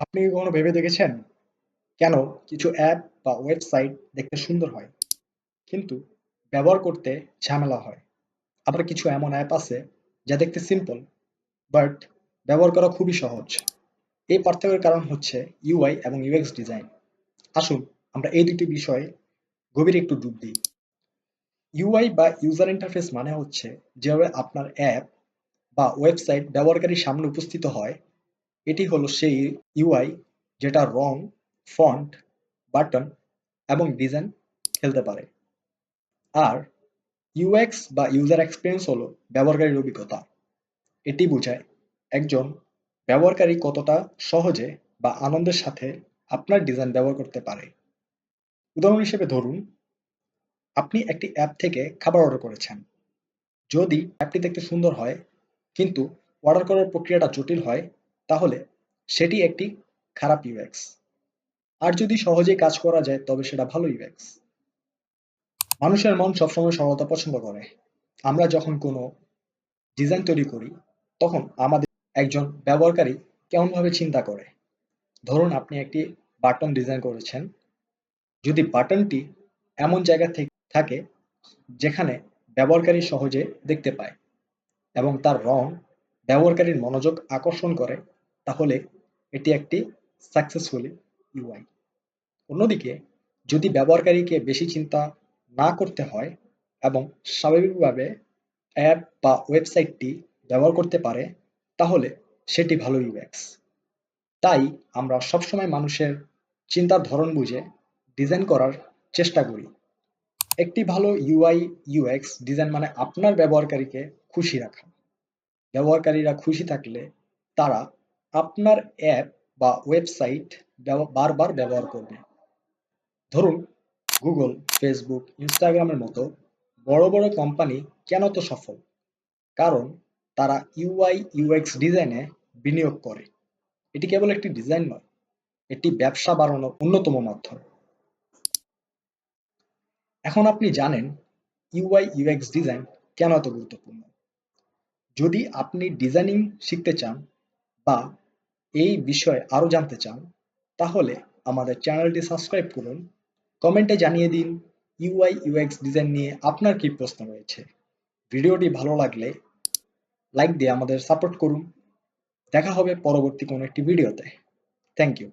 আপনি কি কখনো ভেবে দেখেছেন কেন কিছু অ্যাপ বা ওয়েবসাইট দেখতে সুন্দর হয় কিন্তু ব্যবহার করতে ঝামেলা হয়? আবার কিছু এমন অ্যাপ আছে যা দেখতে সিম্পল বাট ব্যবহার করা খুবই সহজ। এই পার্থক্যের কারণ হচ্ছে ইউআই এবং ইউএক্স ডিজাইন। আসুন আমরা এই দুটি বিষয়ে গভীরে একটু ডুব দিই। ইউআই বা ইউজার ইন্টারফেস মানে হচ্ছে যেভাবে আপনার অ্যাপ বা ওয়েবসাইট ব্যবহারকারীর সামনে উপস্থিত হয়। এটি হলো সেই ইউআই যেটা রং, ফন্ট, বাটন এবং ডিজাইন খেলতে পারে। আর ইউএক্স বা ইউজার এক্সপিরিয়েন্স হলো ব্যবহারকারীর অভিজ্ঞতা। এটি বোঝায় একজন ব্যবহারকারী কতটা সহজে বা আনন্দের সাথে আপনার ডিজাইন ব্যবহার করতে পারে। উদাহরণ হিসেবে ধরুন, আপনি একটি অ্যাপ থেকে খাবার অর্ডার করেছেন। যদি অ্যাপটি দেখতে সুন্দর হয় কিন্তু অর্ডার করার প্রক্রিয়াটা জটিল হয়, তাহলে সেটি একটি খারাপ ইউএক্স। আর যদি সহজেই কাজ করা যায় তবে সেটা ভালো ইউএক্স। মানুষের মন সবসময় সরলতা পছন্দ করে। আমরা যখন কোনো ডিজাইন তৈরি করি তখন আমাদের একজন ব্যবহারকারী কেমনভাবে চিন্তা করে। ধরুন আপনি একটি বাটন ডিজাইন করেছেন। যদি বাটনটি এমন জায়গা থেকে থাকে যেখানে ব্যবহারকারী সহজে দেখতে পায় এবং তার রং ব্যবহারকারীর মনোযোগ আকর্ষণ করে, তাহলে এটি একটি সাকসেসফুলি ইউআই। অন্যদিকে যদি ব্যবহারকারীকে বেশি চিন্তা না করতে হয় এবং স্বাভাবিকভাবে অ্যাপ বা ওয়েবসাইটটি ব্যবহার করতে পারে, তাহলে সেটি ভালো ইউএক্স। তাই আমরা সবসময় মানুষের চিন্তার ধরন বুঝে ডিজাইন করার চেষ্টা করি। একটি ভালো ইউআই ইউএক্স ডিজাইন মানে আপনার ব্যবহারকারীকে খুশি রাখা। ব্যবহারকারীরা খুশি থাকলে তারা আপনার অ্যাপ বা ওয়েবসাইট বারবার ব্যবহার করবে। ধরুন গুগল, ফেসবুক, ইনস্টাগ্রামের মতো বড় বড় কোম্পানি কেন তো সফল? কারণ তারা ইউআই ইউএক্স ডিজাইনে বিনিয়োগ করে। এটি কেবল একটি ডিজাইন নয়, এটি ব্যবসা বাড়ানোর অন্যতম মাধ্যম। এখন আপনি জানেন ইউআই ইউএক্স ডিজাইন কেন এত গুরুত্বপূর্ণ। যদি আপনি ডিজাইনিং শিখতে চান বা এই বিষয়ে আরো জানতে চান, তাহলে আমাদের চ্যানেলটি সাবস্ক্রাইব করুন। কমেন্টে জানিয়ে দিন ইউআই ইউএক্স ডিজাইন নিয়ে আপনার কি প্রশ্ন রয়েছে। ভিডিওটি ভালো লাগলে লাইক দিয়ে আমাদের সাপোর্ট করুন। দেখা হবে পরবর্তী কোনো একটি ভিডিওতে। Thank you.